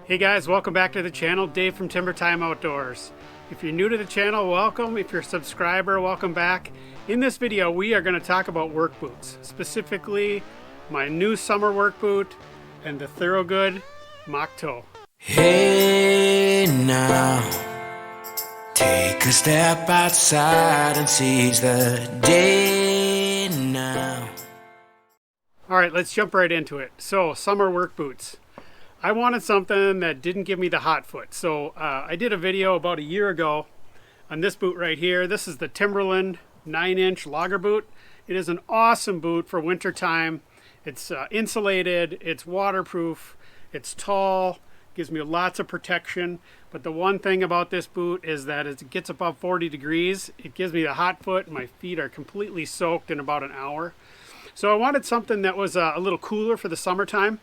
Hey guys, welcome back to the channel. Dave from Timber Time Outdoors. If you're new to the channel, welcome. If you're a subscriber, welcome back. In this video, we are going to talk about work boots, specifically my new summer work boot and the Thorogood Moc Toe. Hey now, take a step outside and seize the day now. All right, let's jump right into it. So, summer work boots. I wanted something that didn't give me the hot foot. So I did a video about a year ago on this boot right here. This is the Timberland 9-inch logger boot. It is an awesome boot for winter time. It's insulated, it's waterproof, it's tall, gives me lots of protection. But the one thing about this boot is that as it gets above 40 degrees, it gives me the hot foot. My feet are completely soaked in about an hour. So I wanted something that was a little cooler for the summertime.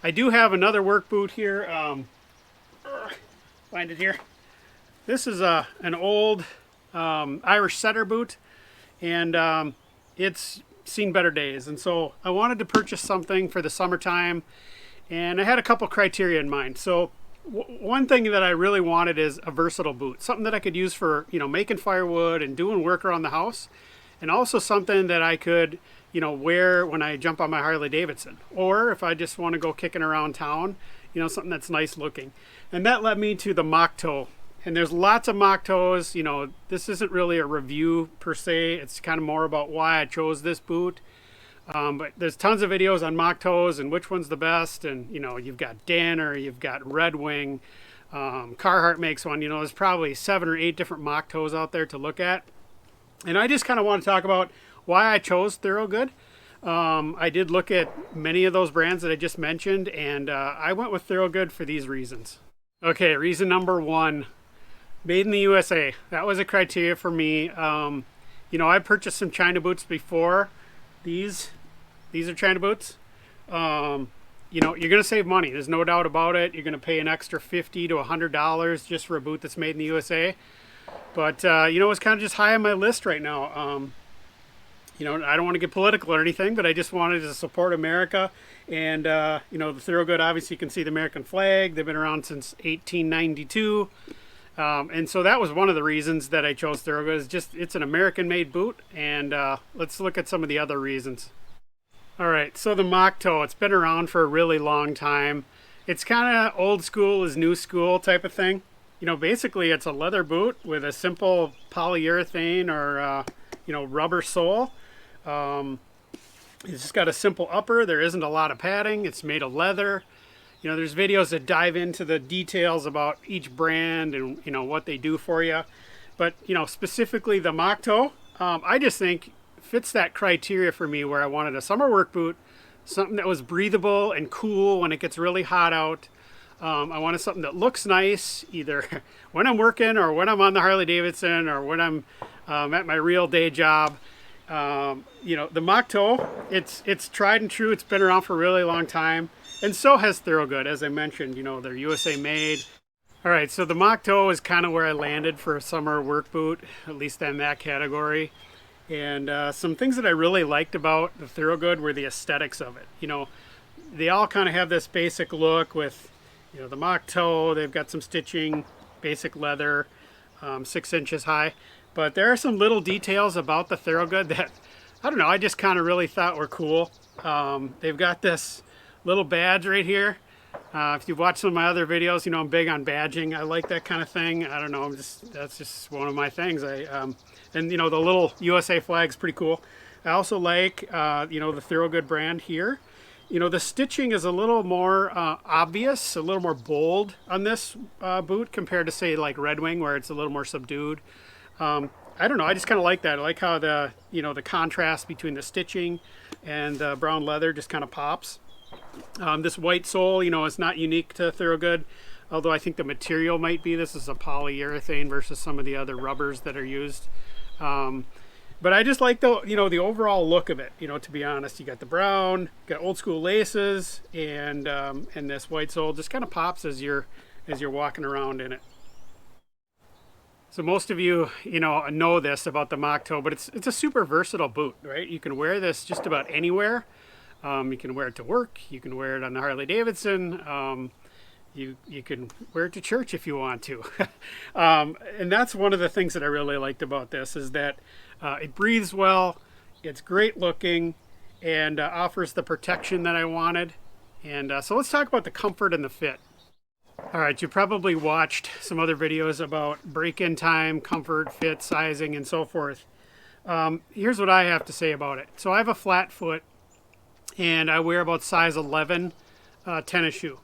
I do have another work boot here. Find it here. This is an old Irish setter boot, and it's seen better days. And so I wanted to purchase something for the summertime, and I had a couple criteria in mind. So one thing that I really wanted is a versatile boot, something that I could use for making firewood and doing work around the house, and also something that I could wear when I jump on my Harley Davidson, or if I just want to go kicking around town, something that's nice looking. And that led me to the Moc Toe. And there's lots of Moc Toes. This isn't really a review per se. It's kind of more about why I chose this boot. But there's tons of videos on Moc Toes and which one's the best. And you've got Danner, you've got Red Wing, Carhartt makes one. There's probably 7 or 8 different Moc Toes out there to look at. And I just kind of want to talk about why I chose Thorogood. I did look at many of those brands that I just mentioned, and I went with Thorogood for these reasons. Okay, reason number 1, made in the USA. That was a criteria for me. I purchased some China boots before. These are China boots. You're going to save money. There's no doubt about it. You're going to pay an extra $50 to $100 just for a boot that's made in the USA. But, it's kind of just high on my list right now. I don't want to get political or anything, but I just wanted to support America. And, the Thorogood, obviously you can see the American flag. They've been around since 1892. And so that was one of the reasons that I chose Thorogood. It's an American-made boot. And let's look at some of the other reasons. All right, so the Moc Toe, it's been around for a really long time. It's kind of old school is new school type of thing. Basically it's a leather boot with a simple polyurethane or, rubber sole. It's just got a simple upper. There isn't a lot of padding. It's made of leather. There's videos that dive into the details about each brand and, what they do for you. But, specifically the Moc Toe, I just think fits that criteria for me where I wanted a summer work boot, something that was breathable and cool when it gets really hot out. I wanted something that looks nice either when I'm working or when I'm on the Harley Davidson or when I'm at my real day job. The Moc Toe, it's tried and true. It's been around for a really long time, and so has Thorogood. As I mentioned, they're USA made. All right, so the Moc Toe is kind of where I landed for a summer work boot, at least in that category. And some things that I really liked about the Thorogood were the aesthetics of it. They all kind of have this basic look with the Moc Toe. They've got some stitching, basic leather, 6 inches high. But there are some little details about the Thorogood that, I don't know, I just kind of really thought were cool. They've got this little badge right here. If you've watched some of my other videos, I'm big on badging. I like that kind of thing. I don't know, that's just one of my things. And the little USA flag's pretty cool. I also like, the Thorogood brand here. The stitching is a little more obvious, a little more bold on this boot compared to, say, like Red Wing, where it's a little more subdued. I don't know, I just kind of like that. I like how the contrast between the stitching and the brown leather just kind of pops. This white sole, is not unique to Thorogood, although I think the material might be. This is a polyurethane versus some of the other rubbers that are used. But I just like the overall look of it. To be honest, you got the brown, got old school laces, and this white sole just kind of pops as you're walking around in it. So most of you, know this about the Moc Toe, but it's a super versatile boot, right? You can wear this just about anywhere. You can wear it to work. You can wear it on the Harley Davidson. You can wear it to church if you want to. And that's one of the things that I really liked about this, is that it breathes well, it's great looking, and offers the protection that I wanted. And so let's talk about the comfort and the fit. All right, you probably watched some other videos about break-in time, comfort, fit, sizing, and so forth. Here's what I have to say about it. So I have a flat foot, and I wear about size 11 tennis shoe.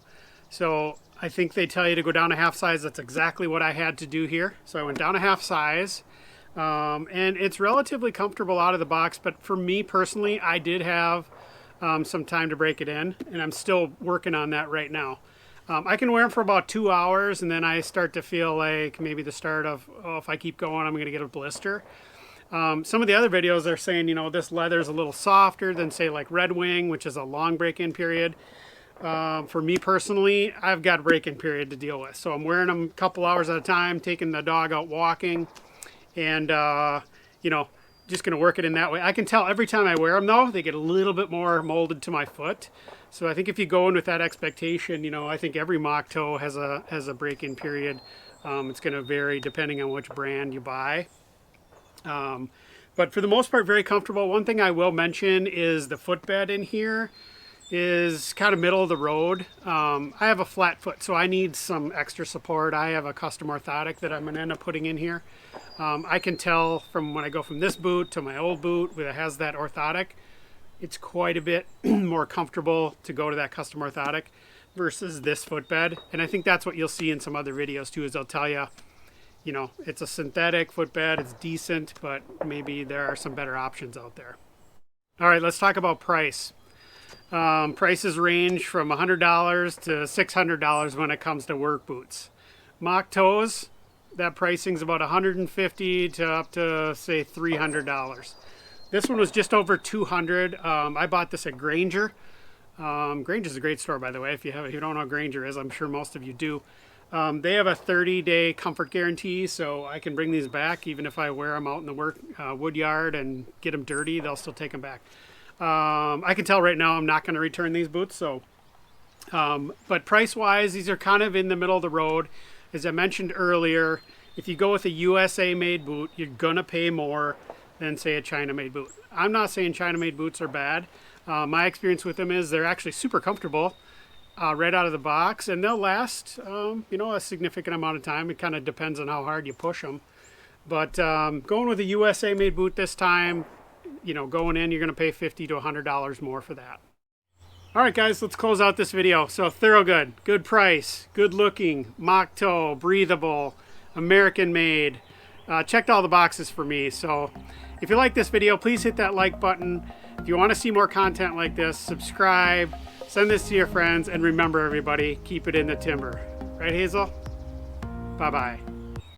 So I think they tell you to go down a half size. That's exactly what I had to do here. So I went down a half size, and it's relatively comfortable out of the box. But for me personally, I did have some time to break it in, and I'm still working on that right now. I can wear them for about 2 hours, and then I start to feel like maybe the start of, oh, if I keep going, I'm going to get a blister. Some of the other videos are saying, you know, this leather is a little softer than, say, like Red Wing, which is a long break-in period. For me personally, I've got a break-in period to deal with. So I'm wearing them a couple hours at a time, taking the dog out walking, and, you know, just going to work it in that way. I can tell every time I wear them, though, they get a little bit more molded to my foot. So I think if you go in with that expectation, you know, I think every Moc Toe has a break-in period. It's going to vary depending on which brand you buy. But for the most part, very comfortable. One thing I will mention is the footbed in here is kind of middle of the road. I have a flat foot, so I need some extra support. I have a custom orthotic that I'm going to end up putting in here. I can tell from when I go from this boot to my old boot that has that orthotic, it's quite a bit more comfortable to go to that custom orthotic versus this footbed. And I think that's what you'll see in some other videos too, is they'll tell you, you know, it's a synthetic footbed, it's decent, but maybe there are some better options out there. All right, let's talk about price. Prices range from $100 to $600 when it comes to work boots. Moc Toes, that pricing's about $150 to up to, say, $300. This one was just over $200. I bought this at Grainger. Grainger's a great store, by the way. If you don't know what Grainger is, I'm sure most of you do. They have a 30-day comfort guarantee, so I can bring these back even if I wear them out in the wood yard and get them dirty. They'll still take them back. I can tell right now I'm not going to return these boots. So, but price-wise, these are kind of in the middle of the road. As I mentioned earlier, if you go with a USA-made boot, you're going to pay more than, say, a China-made boot. I'm not saying China-made boots are bad. My experience with them is they're actually super comfortable right out of the box, and they'll last, you know, a significant amount of time. It kind of depends on how hard you push them. But going with a USA-made boot this time, you know, going in, you're going to pay $50 to $100 more for that. All right, guys, let's close out this video. So Thorogood, good price, good looking, Moc Toe, breathable, American-made. Checked all the boxes for me. So if you like this video, please hit that like button. If you want to see more content like this, subscribe, send this to your friends, and remember, everybody, keep it in the timber. Right, Hazel? Bye-bye.